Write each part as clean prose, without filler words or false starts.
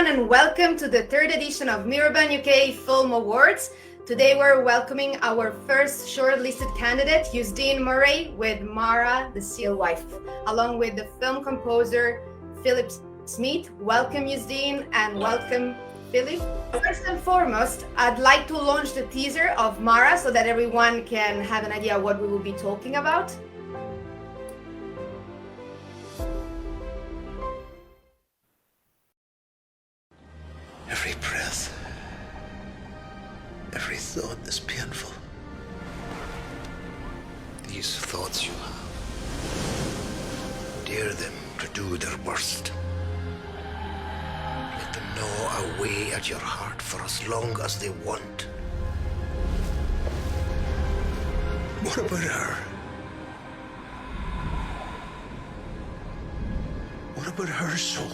everyone, and welcome to the third edition of MiraBan UK Film Awards. Today we're welcoming our first shortlisted candidate, Uisdean Murray, with Mara, the Seal Wife, along with the film composer Philip Smith. Welcome, Uisdean, and welcome, Philip. First and foremost, I'd like to launch the teaser of Mara so that everyone can have an idea what we will be talking about. Every breath, every thought is painful. These thoughts you have, dare them to do their worst. Let them gnaw away at your heart for as long as they want. What about her? What about her soul?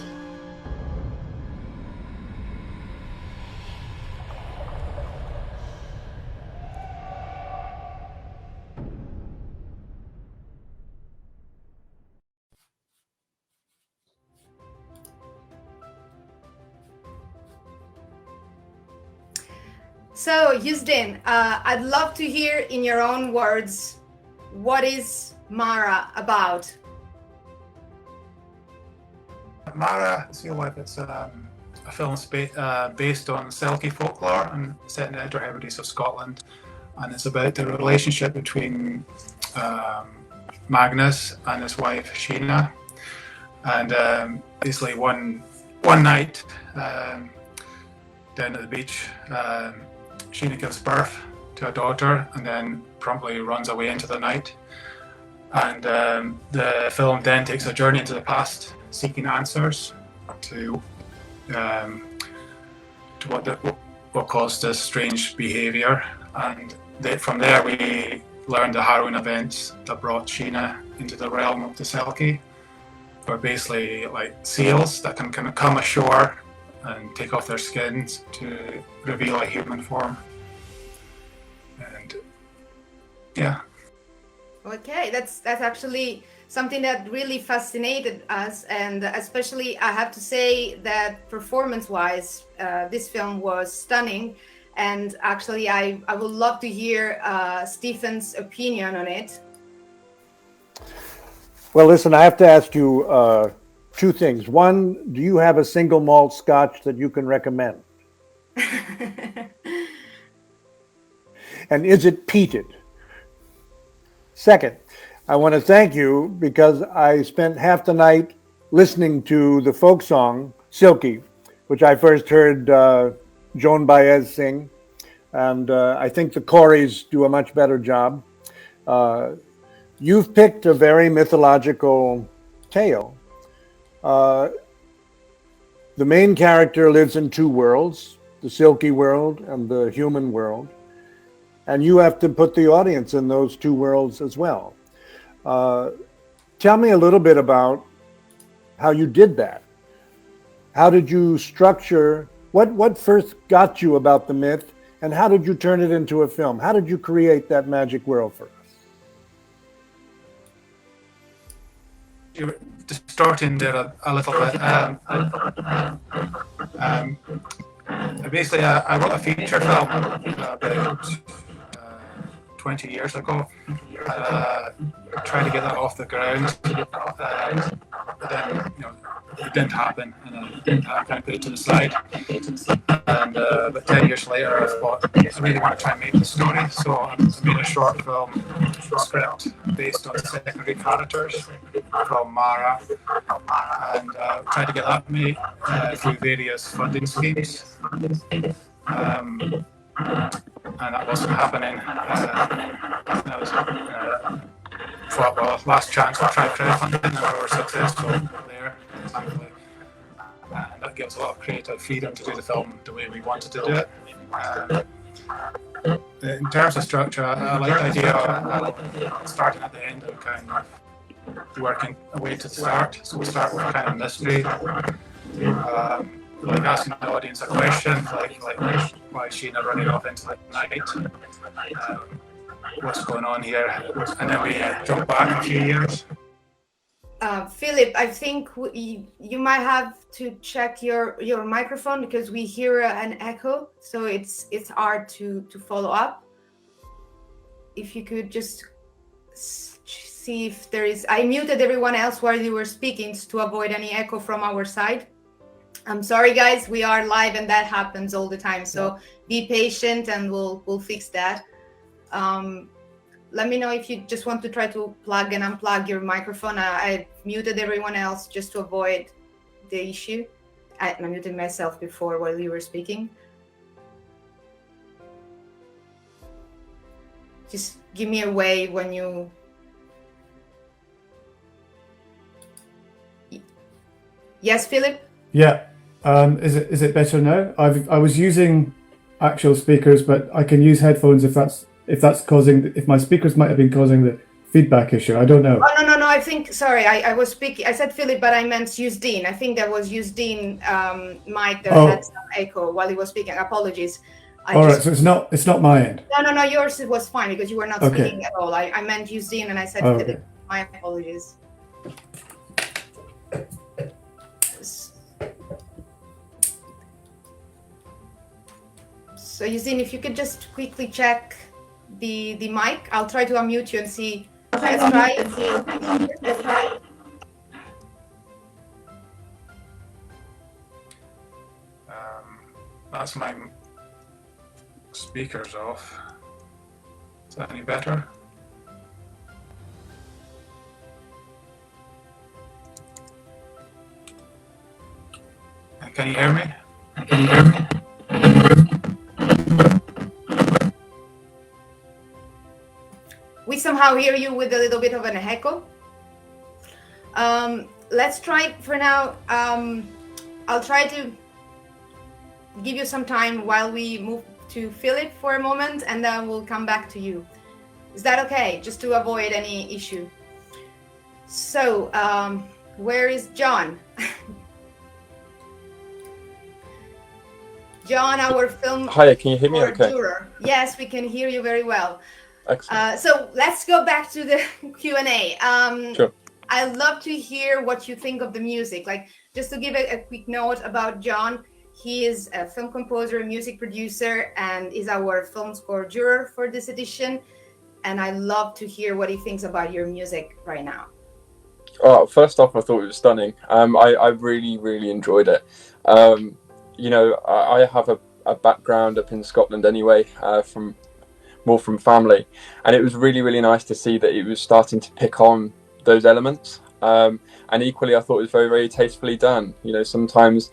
So, Uisdean, I'd love to hear in your own words, what is Mara about? Mara, the Seal Wife, it's a film based on Selkie folklore and set in the Outer Hebrides of Scotland. And it's about the relationship between Magnus and his wife, Sheena. And basically one night down at the beach, Sheena gives birth to a daughter and then promptly runs away into the night. And the film then takes a journey into the past, seeking answers to what caused this strange behaviour. And from there we learned the harrowing events that brought Sheena into the realm of the Selkie, where basically like seals that can kind of come ashore and take off their skins to reveal a human form. And yeah. Okay, that's actually something that really fascinated us, and especially I have to say that performance-wise, this film was stunning. And actually, I would love to hear Stephen's opinion on it. Well, listen, I have to ask you two things. One, do you have a single malt scotch that you can recommend? And is it peated? Second, I want to thank you because I spent half the night listening to the folk song, Silky, which I first heard Joan Baez sing. And I think the Coreys do a much better job. You've picked a very mythological tale. The main character lives in two worlds, the Silky world and the human world. And you have to put the audience in those two worlds as well. Tell me a little bit about how you did that. How did you structure, what first got you about the myth, and how did you turn it into a film? How did you create that magic world for us? You're distorting there a little bit. Basically, I wrote a feature film about 20 years ago. Tried to get that off the ground, but then it didn't happen, and I kind of put it to the side. And but 10 years later, I thought I really want to try and make the story, so I made a short film script based on the secondary characters from Mara, and tried to get that made through various funding schemes. And that wasn't happening. That was thought, well, last chance to try crowdfunding, and we were successful there, thankfully. And that gives a lot of creative freedom to do the film the way we wanted to do it. In terms of structure, I like the idea of starting at the end and kind of working away to the start. So we start with kind of mystery. Like asking the audience a question, like why is Sheena running off into the night? What's going on here? And then we jump back a few years. Philip, I think you might have to check your microphone because we hear an echo, so it's hard to follow up. If you could just see if there is. I muted everyone else while you were speaking to avoid any echo from our side. I'm sorry, guys. We are live, and that happens all the time. So be patient, and we'll fix that. Let me know if you just want to try to plug and unplug your microphone. I muted everyone else just to avoid the issue. I muted myself before while you were speaking. Just give me a wave when you... Yes, Philip? Yeah. Is it better now? I was using actual speakers, but I can use headphones if my speakers might have been causing the feedback issue. I don't know. Oh, no. I think, sorry, I was speaking. I said Philip, but I meant Uisdean. I think that was Uisdean mic that had some echo while he was speaking. Apologies. Right, so it's not my end. No. Yours was fine because you were not speaking at all. I meant Uisdean, and I said Philip. Okay. My apologies. So Uisdean, if you could just quickly check the mic. I'll try to unmute you and see. Let's try. That's my speakers off. Is that any better? Can you hear me? We somehow hear you with a little bit of an echo. Let's try for now. I'll try to give you some time while we move to Philip for a moment, and then we'll come back to you. Is that okay? Just to avoid any issue. So, where is Jon? Jon, our film... Hi, can you hear me okay? Juror. Yes, we can hear you very well. Excellent. So let's go back to the Q&A. Sure. I'd love to hear what you think of the music. Like, just to give a quick note about Jon, he is a film composer, music producer, and is our film score juror for this edition. And I love to hear what he thinks about your music right now. Oh, first off, I thought it was stunning. I really enjoyed it. You know, I have a background up in Scotland anyway, from family, and it was really nice to see that it was starting to pick on those elements. And equally, I thought it was very tastefully done. You know, sometimes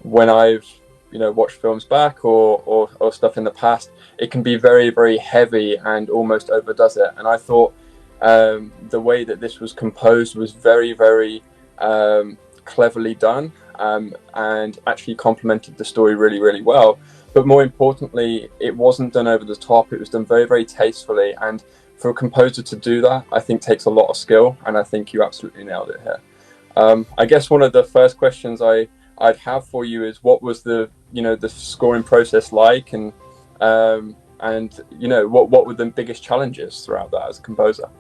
when I've watched films back or stuff in the past, it can be very heavy and almost overdoes it. And I thought the way that this was composed was very cleverly done, and actually complemented the story really well. But more importantly, it wasn't done over the top. It was done very tastefully. And for a composer to do that, I think takes a lot of skill. And I think you absolutely nailed it here. I guess one of the first questions I'd have for you is, what was the scoring process like, and what were the biggest challenges throughout that as a composer?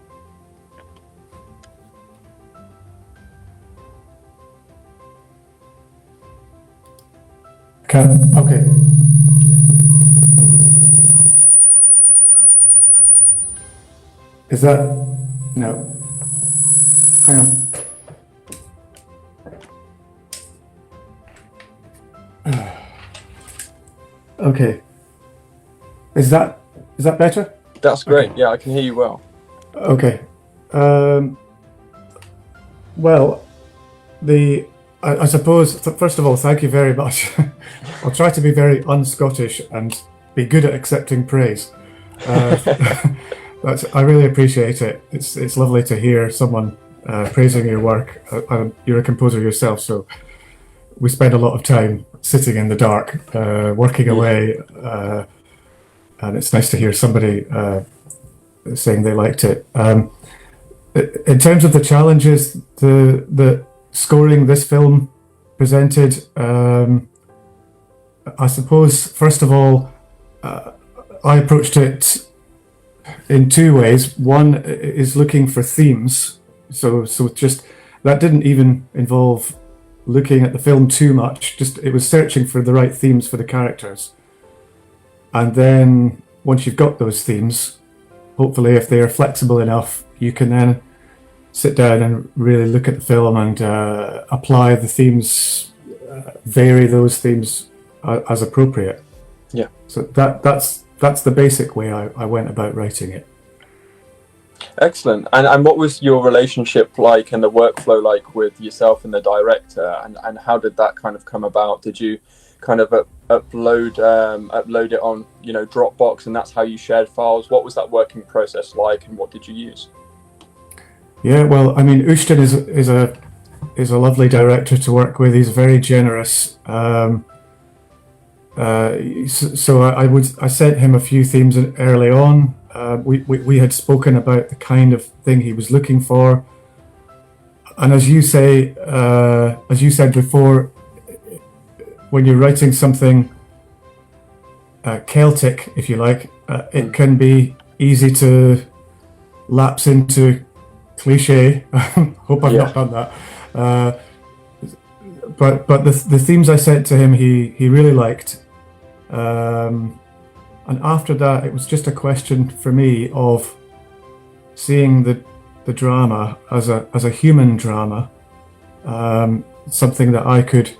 Okay. Is that... No. Hang on. Okay. Is that better? That's great. Okay. Yeah, I can hear you well. Okay. Well, I suppose, first of all, thank you very much. I'll try to be very un-Scottish and be good at accepting praise. I really appreciate it. It's lovely to hear someone praising your work. You're a composer yourself, so we spend a lot of time sitting in the dark, working away, and it's nice to hear somebody saying they liked it. In terms of the challenges the scoring this film presented, I suppose, first of all, I approached it in two ways. One is looking for themes, so just that didn't even involve looking at the film too much. Just it was searching for the right themes for the characters. And then once you've got those themes, hopefully if they are flexible enough, you can then sit down and really look at the film and apply the themes, vary those themes as appropriate. Yeah. So that's the basic way I went about writing it. Excellent. And what was your relationship like and the workflow like with yourself and the director, and how did that kind of come about? Did you kind of upload it on, you know, Dropbox, and that's how you shared files? What was that working process like, and what did you use? Yeah, well, I mean, Uisdean is a lovely director to work with. He's very generous. So I sent him a few themes early on. We had spoken about the kind of thing he was looking for, and as you said before, when you're writing something Celtic, if you like, it can be easy to lapse into cliche. Hope I've not done that. But the themes I sent to him, he really liked. And after that, it was just a question for me of seeing the drama as a human drama, something that I could,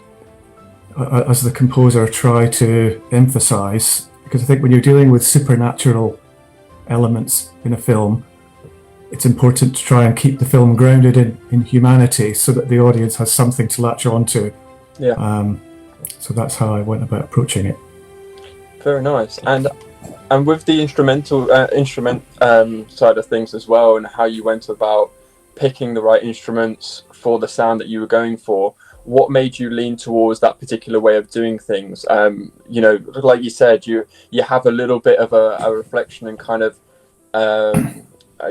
as the composer, try to emphasize. Because I think when you're dealing with supernatural elements in a film, it's important to try and keep the film grounded in humanity so that the audience has something to latch on to. Yeah. So that's how I went about approaching it. Very nice. And with the instrument side of things as well, and how you went about picking the right instruments for the sound that you were going for, what made you lean towards that particular way of doing things? You know, like you said, you have a little bit of a reflection and kind of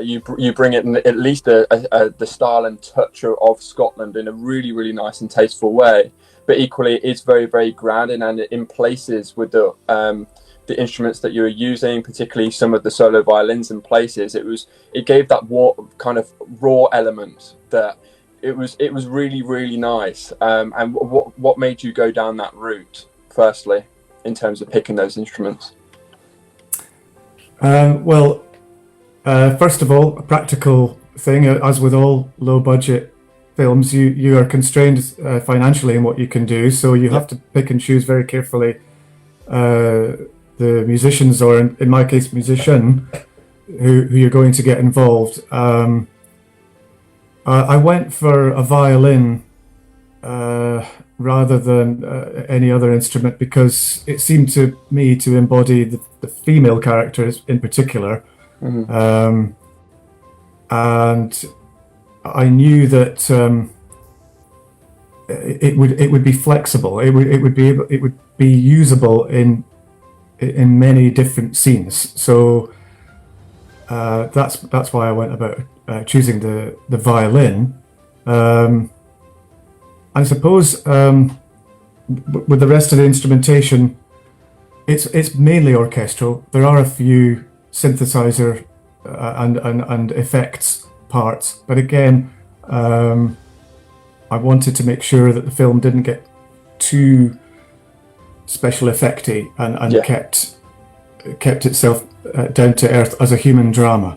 you bring it in at least the style and touch of Scotland in a really, really nice and tasteful way. But equally, it's very, very grounded, and in places with the instruments that you were using, particularly some of the solo violins in places, it gave that kind of raw element that it was really, really nice. And what made you go down that route, firstly, in terms of picking those instruments? First of all, a practical thing, as with all low budget films, you are constrained financially in what you can do, so you have to pick and choose very carefully the musicians, or in my case musician, who you're going to get involved. I went for a violin rather than any other instrument, because it seemed to me to embody the female characters in particular. Mm-hmm. And I knew that it would be flexible. It would be usable in many different scenes. So that's why I went about choosing the violin. I suppose with the rest of the instrumentation, it's mainly orchestral. There are a few synthesizer and effects parts, but again, I wanted to make sure that the film didn't get too special effecty and kept itself down to earth as a human drama.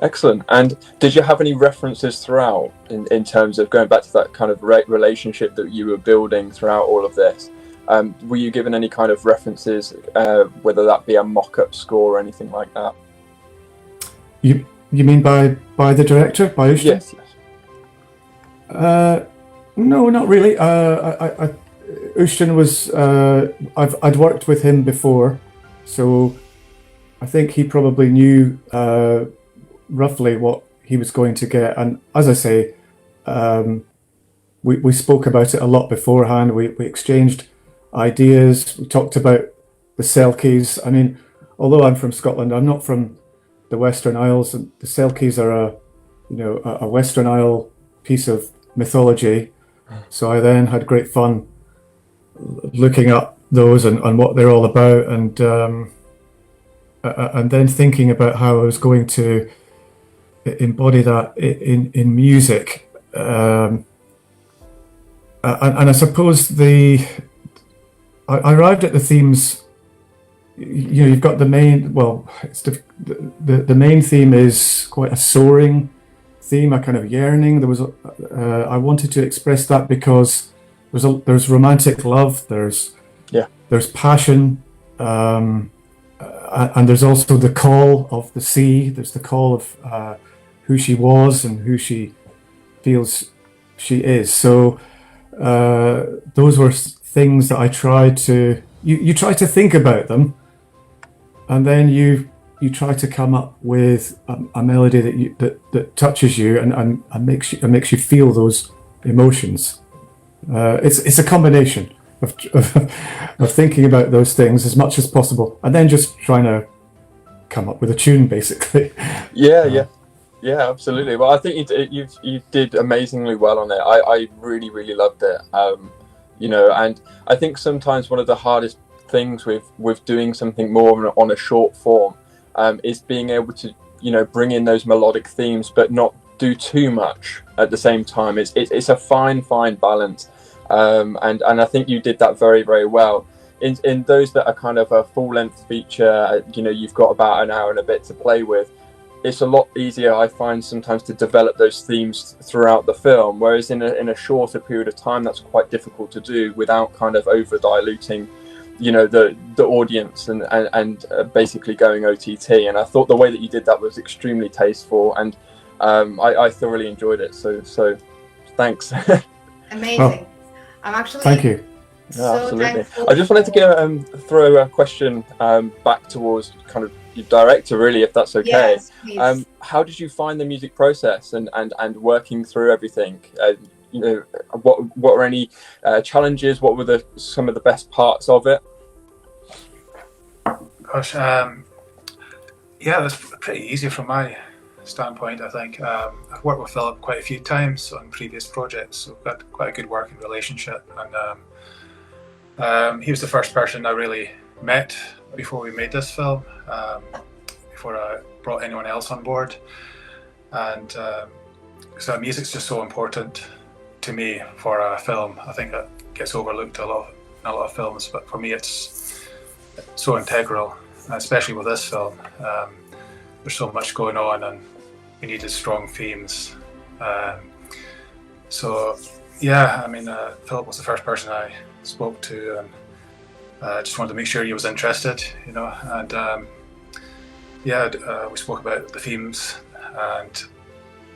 Excellent. And did you have any references throughout in terms of going back to that kind of relationship that you were building throughout all of this? Were you given any kind of references, whether that be a mock-up score or anything like that? You mean by the director, by Uisdean? Yes. No, not really. Uisdean was I'd worked with him before, so I think he probably knew roughly what he was going to get. And as I say, we spoke about it a lot beforehand. We exchanged ideas. We talked about the Selkies. I mean, although I'm from Scotland, I'm not from the Western Isles, and the Selkies are a Western Isle piece of mythology. So I then had great fun looking up those and what they're all about, and then thinking about how I was going to embody that in music. And I suppose I arrived at the themes. You know, you've got the main. Well, the main theme is quite a soaring theme, a kind of yearning. There was I wanted to express that because there's romantic love. There's passion. And there's also the call of the sea. There's the call of who she was and who she feels she is. So those were things that I tried to. You try to think about them, and then you try to come up with a melody that touches you and makes you feel those emotions. It's a combination of thinking about those things as much as possible, and then just trying to come up with a tune, basically. Yeah, absolutely. Well, I think you did amazingly well on it. I really, really loved it. You know, and I think sometimes one of the hardest things with doing something more on a short form is being able to, you know, bring in those melodic themes, but not do too much at the same time. It's a fine balance. And I think you did that very, very well. In those that are kind of a full-length feature, you know, you've got about an hour and a bit to play with. It's a lot easier, I find, sometimes to develop those themes throughout the film, whereas in a shorter period of time, that's quite difficult to do without kind of over-diluting, you know, the audience and basically going OTT. And I thought the way that you did that was extremely tasteful, and I thoroughly enjoyed it. So thanks. Amazing. Well, I'm actually thank you. so Absolutely. thankful. I just wanted to throw a question back towards kind of your director, really, if that's okay. Yes, please. How did you find the music process and working through everything? You know, what were any challenges? What were some of the best parts of it? Gosh, yeah, that's pretty easy from my standpoint, I think. I've worked with Philip quite a few times on previous projects, so we've got quite a good working relationship. And he was the first person I really met before we made this film, before I brought anyone else on board. And so music's just so important to me for a film. I think that gets overlooked in a lot of films, but for me it's so integral, especially with this film. There's so much going on and we needed strong themes. So yeah, I mean, Philip was the first person I spoke to, and just wanted to make sure he was interested, you know. And we spoke about the themes, and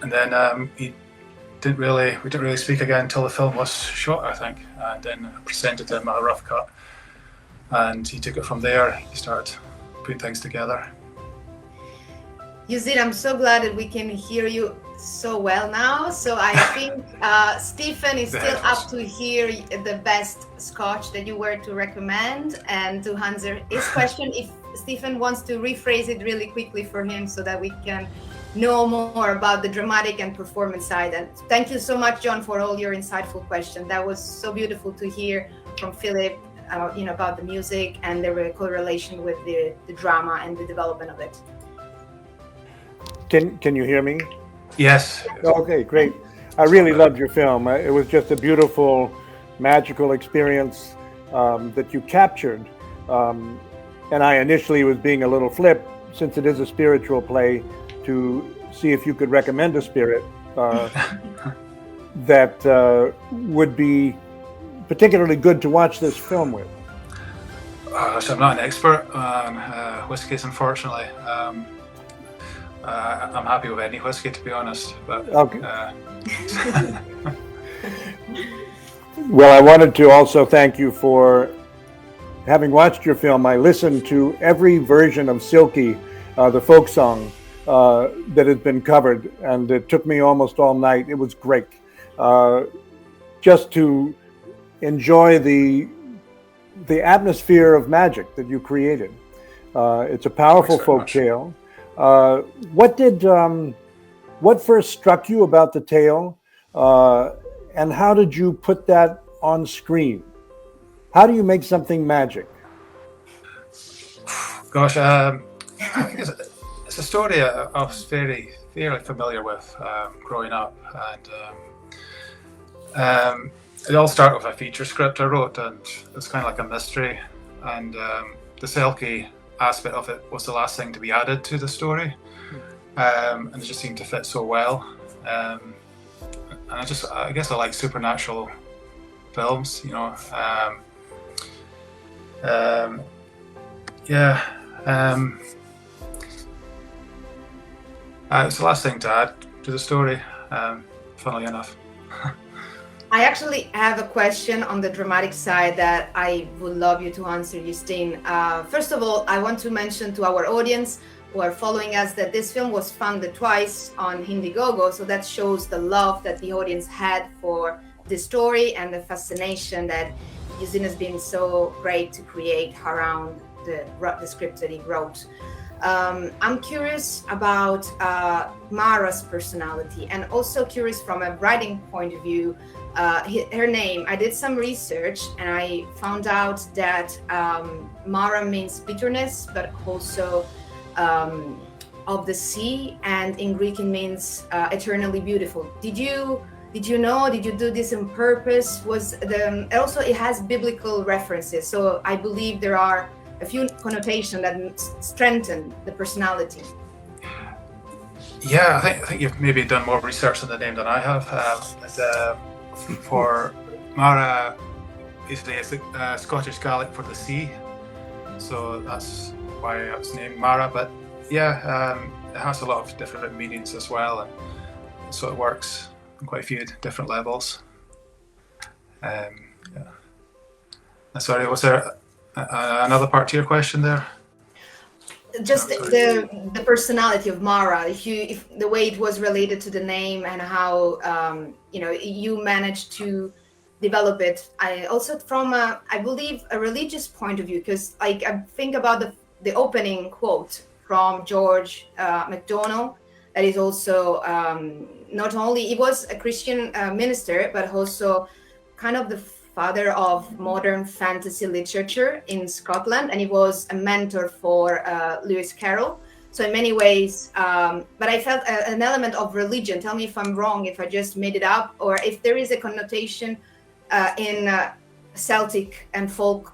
then we didn't really speak again until the film was shot, I think. And then I presented him a rough cut, and he took it from there. He started putting things together. Uisdean, I'm so glad that we can hear you so well now. So I think Stephen is still up to hear the best scotch that you were to recommend, and to answer his question, if Stephen wants to rephrase it really quickly for him so that we can know more about the dramatic and performance side. And thank you so much, Jon, for all your insightful questions. That was so beautiful to hear from Philip, you know, about the music and the correlation with the drama and the development of it. Can you hear me? Yes. Okay, great. I really loved your film. It was just a beautiful, magical experience that you captured. And I initially was being a little flip, since it is a spiritual play, to see if you could recommend a spirit that would be particularly good to watch this film with. So I'm not an expert on whiskies, unfortunately. I'm happy with any whiskey, to be honest. But okay. Well, I wanted to also thank you for having watched your film. I listened to every version of Silky, the folk song that has been covered, and it took me almost all night. It was great. Just to enjoy the atmosphere of magic that you created. It's a powerful folk tale. What first struck you about the tale, and how did you put that on screen? How do you make something magic? Gosh, I think it's a story of very fairly familiar with growing up, and it all started with a feature script I wrote, and it's kind of like a mystery, and the Selkie aspect of it was the last thing to be added to the story, and it just seemed to fit so well. And I guess I like supernatural films, you know. It's the last thing to add to the story, funnily enough. I actually have a question on the dramatic side that I would love you to answer, Uisdean. First of all, I want to mention to our audience who are following us that this film was funded twice on Indiegogo, so that shows the love that the audience had for the story and the fascination that Uisdean has been so great to create around the script that he wrote. I'm curious about Mara's personality, and also curious from a writing point of view. Her name, I did some research and I found out that Mara means bitterness, but also of the sea, and in Greek it means eternally beautiful. Did you know? Did you do this on purpose? Also it has biblical references, so I believe there are a few connotations that strengthen the personality. Yeah, I think you've maybe done more research on the name than I have. For Mara, basically it's Scottish Gaelic for the sea, so that's why it's named Mara. But yeah, it has a lot of different meanings as well, and so it works on quite a few different levels. Yeah. Sorry, was there another part to your question there? Just the personality of Mara, if the way it was related to the name and how you managed to develop it. I also from I believe a religious point of view, because I think about the opening quote from George MacDonald, that is also not only he was a Christian minister, but also kind of the father of modern fantasy literature in Scotland, and he was a mentor for Lewis Carroll. So in many ways, but I felt an element of religion. Tell me if I'm wrong, if I just made it up, or if there is a connotation in Celtic and folk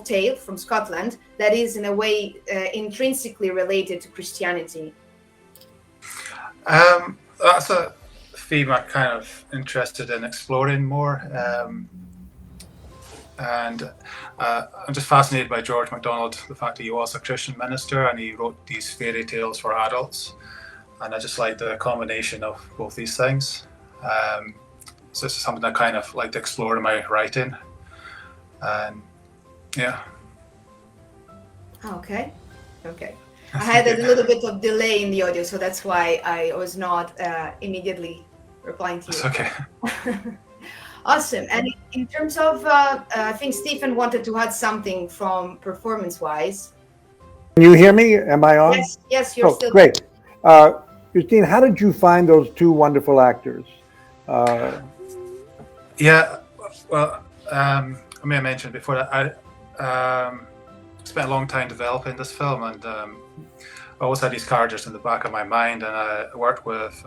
tale from Scotland that is in a way intrinsically related to Christianity. That's a theme I'm kind of interested in exploring more. And I'm just fascinated by George MacDonald, the fact that he was a Christian minister and he wrote these fairy tales for adults. And I just like the combination of both these things. So this is something I kind of like to explore in my writing. And yeah. Okay. I had a little bit of delay in the audio, so that's why I was not immediately replying to you. It's okay. Awesome. And in terms of, I think Stephen wanted to add something from performance-wise. Can you hear me? Am I on? Yes, you're still great. Uisdean, how did you find those two wonderful actors? Yeah, well, I may have mentioned before that I spent a long time developing this film, and I always had these characters in the back of my mind, and I worked with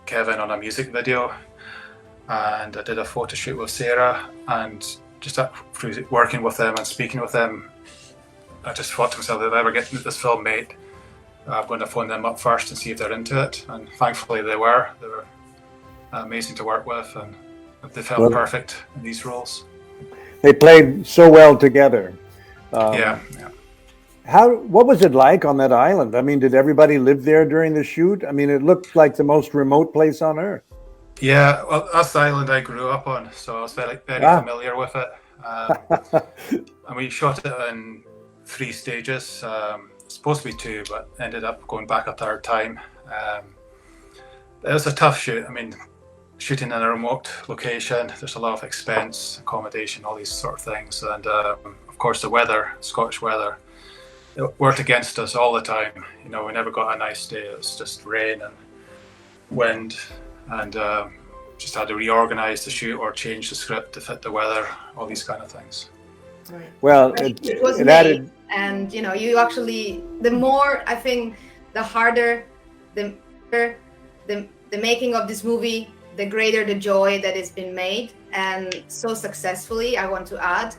Kevin on a music video, and I did a photo shoot with Sarah, and just through working with them and speaking with them, I just thought to myself, if I ever get this film made, I'm going to phone them up first and see if they're into it, and thankfully they were. They were amazing to work with, and they felt perfect in these roles. They played so well together. Yeah. What was it like on that island? I mean, did everybody live there during the shoot? I mean, it looked like the most remote place on earth. Yeah, well, that's the island I grew up on, so I was very familiar with it. And we shot it in 3 stages. Supposed to be 2, but ended up going back a 3rd time. It was a tough shoot. I mean, shooting in a remote location, there's a lot of expense, accommodation, all these sort of things. And of course the weather, Scottish weather, it worked against us all the time. You know, we never got a nice day. It was just rain and wind, and just had to reorganize the shoot or change the script to fit the weather, all these kind of things. Right. Well, it was it made, added, and you actually, the more, I think, the harder the the making of this movie, the greater the joy that has been made, and so successfully, I want to add.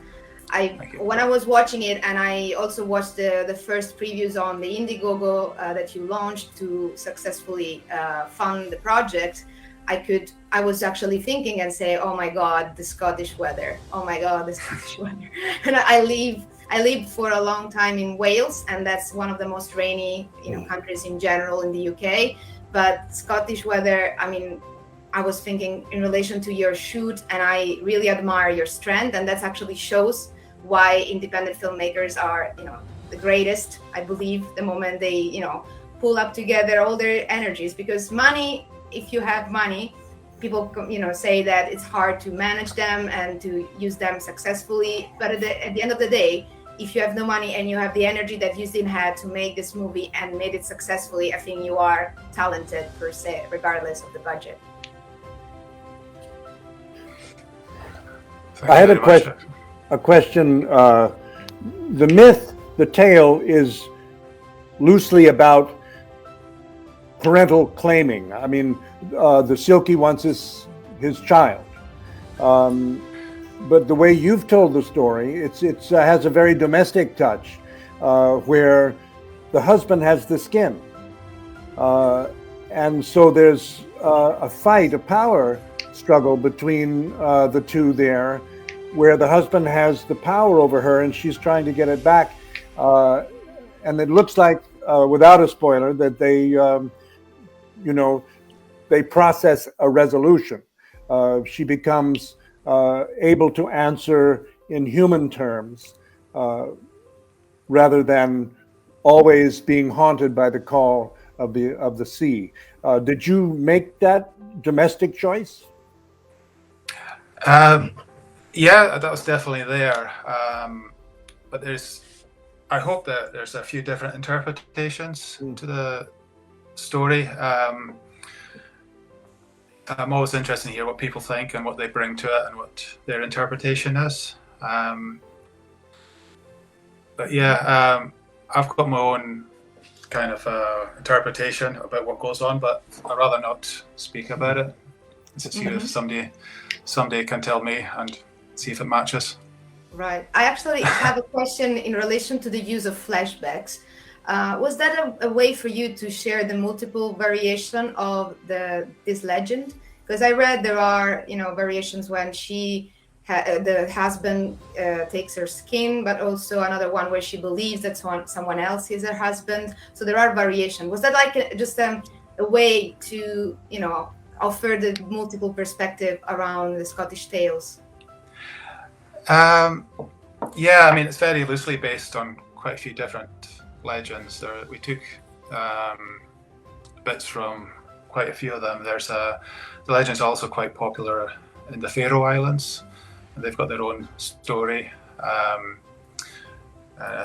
When I was watching it, and I also watched the first previews on the Indiegogo that you launched to successfully fund the project, I was actually thinking and say, oh my God, the Scottish weather. Oh my God, the Scottish weather. And I lived for a long time in Wales, and that's one of the most rainy, countries in general in the UK. But Scottish weather, I mean, I was thinking in relation to your shoot, and I really admire your strength, and that actually shows why independent filmmakers are, the greatest, I believe, the moment they, pull up together all their energies. Because money, if you have money, people, say that it's hard to manage them and to use them successfully. But at the end of the day, if you have no money and you have the energy that Uisdean had to make this movie and made it successfully, I think you are talented per se, regardless of the budget. I had a question. The myth, the tale is loosely about parental claiming. I mean, the Silky wants his child. But the way you've told the story, it has a very domestic touch, where the husband has the skin. And so there's a fight, a power struggle between the two there, where the husband has the power over her and she's trying to get it back. And it looks like, without a spoiler, that they process a resolution. She becomes able to answer in human terms, rather than always being haunted by the call of the sea. Did you make that domestic choice? Yeah, that was definitely there. But I hope that there's a few different interpretations to the story. I'm always interested to hear what people think and what they bring to it and what their interpretation is. But yeah, I've got my own kind of interpretation about what goes on, but I'd rather not speak about it. It's see if somebody can tell me and see if it matches. Right. I actually have a question in relation to the use of flashbacks. Was that a way for you to share the multiple variation of this legend? Because I read there are, variations when the husband takes her skin, but also another one where she believes that someone else is her husband. So there are variations. Was that like just a way to, offer the multiple perspective around the Scottish tales? Yeah, I mean, it's very loosely based on quite a few different legends. We took bits from quite a few of them. The legend's also quite popular in the Faroe Islands, and they've got their own story. I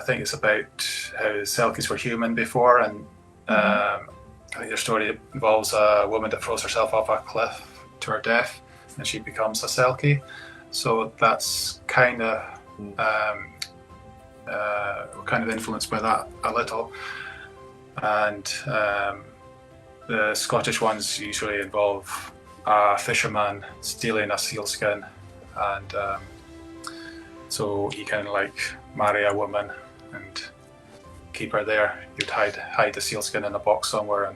think it's about how Selkies were human before, and I think their story involves a woman that throws herself off a cliff to her death, and she becomes a Selkie. So that's kind of influenced by that a little. And the Scottish ones usually involve a fisherman stealing a sealskin, and so he can marry a woman and keep her there. You'd hide the sealskin in a box somewhere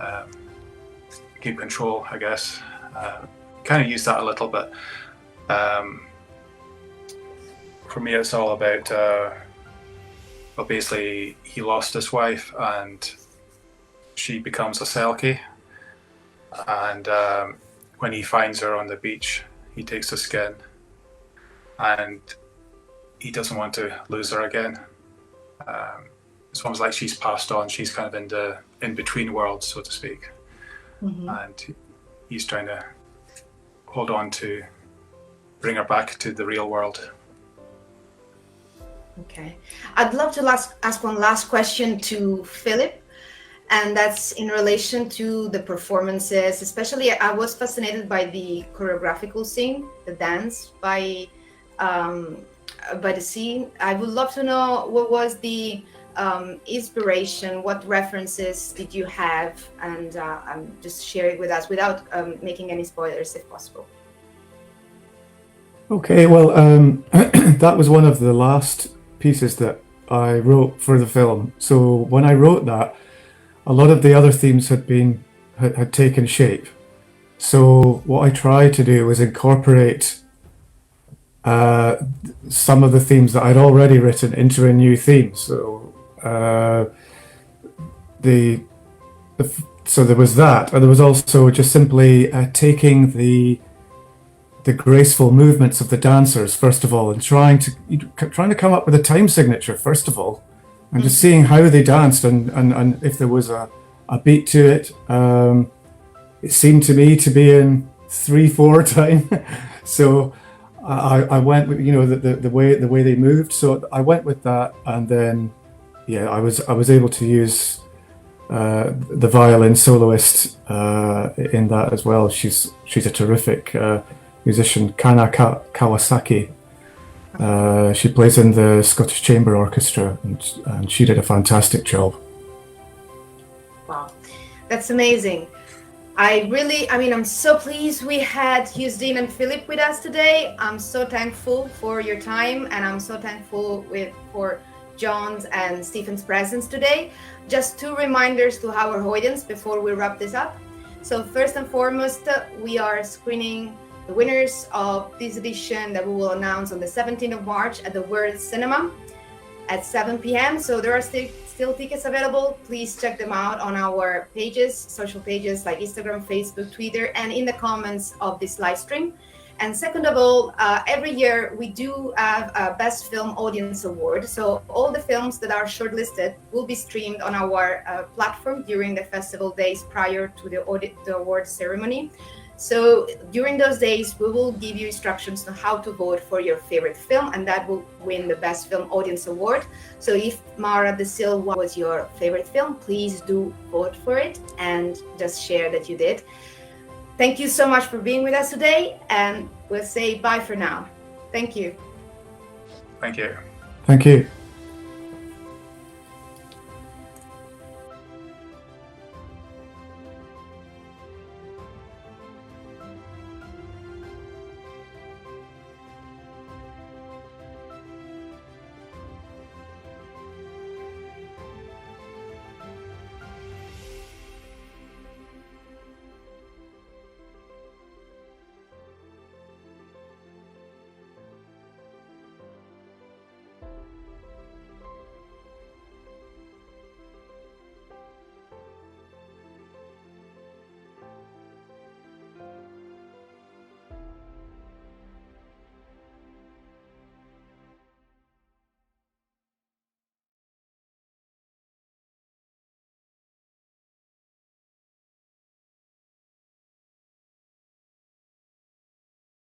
and keep control, I guess. Kind of use that a little bit. For me, it's all about, basically he lost his wife and she becomes a Selkie, and when he finds her on the beach, he takes the skin and he doesn't want to lose her again. It's almost like she's passed on. She's kind of in the in-between worlds, so to speak. And he's trying to hold on to bring her back to the real world. Okay. I'd love to ask one last question to Philip, and that's in relation to the performances. Especially, I was fascinated by the choreographical scene, the dance by the scene. I would love to know what was the inspiration? What references did you have? And just share it with us without making any spoilers, if possible. Okay, well, that was one of the last pieces that I wrote for the film. So when I wrote that, a lot of the other themes had taken shape. So what I tried to do was incorporate some of the themes that I'd already written into a new theme. So so there was that, and there was also just simply taking the graceful movements of the dancers first of all, and trying to come up with a time signature first of all, and just seeing how they danced and if there was a beat to it. It seemed to me to be in 3/4 time, so I went with the way they moved. So I went with that, and then I was able to use the violin soloist in that as well. She's a terrific musician, Kana Kawasaki. She plays in the Scottish Chamber Orchestra, and she did a fantastic job. Wow, that's amazing. I'm so pleased we had Uisdean and Philip with us today. I'm so thankful for your time, and I'm so thankful for Jon's and Stephen's presence today. Just 2 reminders to our audience before we wrap this up. So first and foremost, we are screening the winners of this edition that we will announce on the 17th of March at the World Cinema at 7 p.m. So there are still tickets available. Please check them out on our pages, social pages like Instagram, Facebook, Twitter, and in the comments of this live stream. And second of all, every year we do have a Best Film Audience Award. So all the films that are shortlisted will be streamed on our platform during the festival days prior to the award ceremony. So during those days, we will give you instructions on how to vote for your favorite film, and that will win the Best Film Audience Award. So if Mara the Seal was your favorite film, please do vote for it and just share that you did. Thank you so much for being with us today, and we'll say bye for now. Thank you. Thank you. Thank you.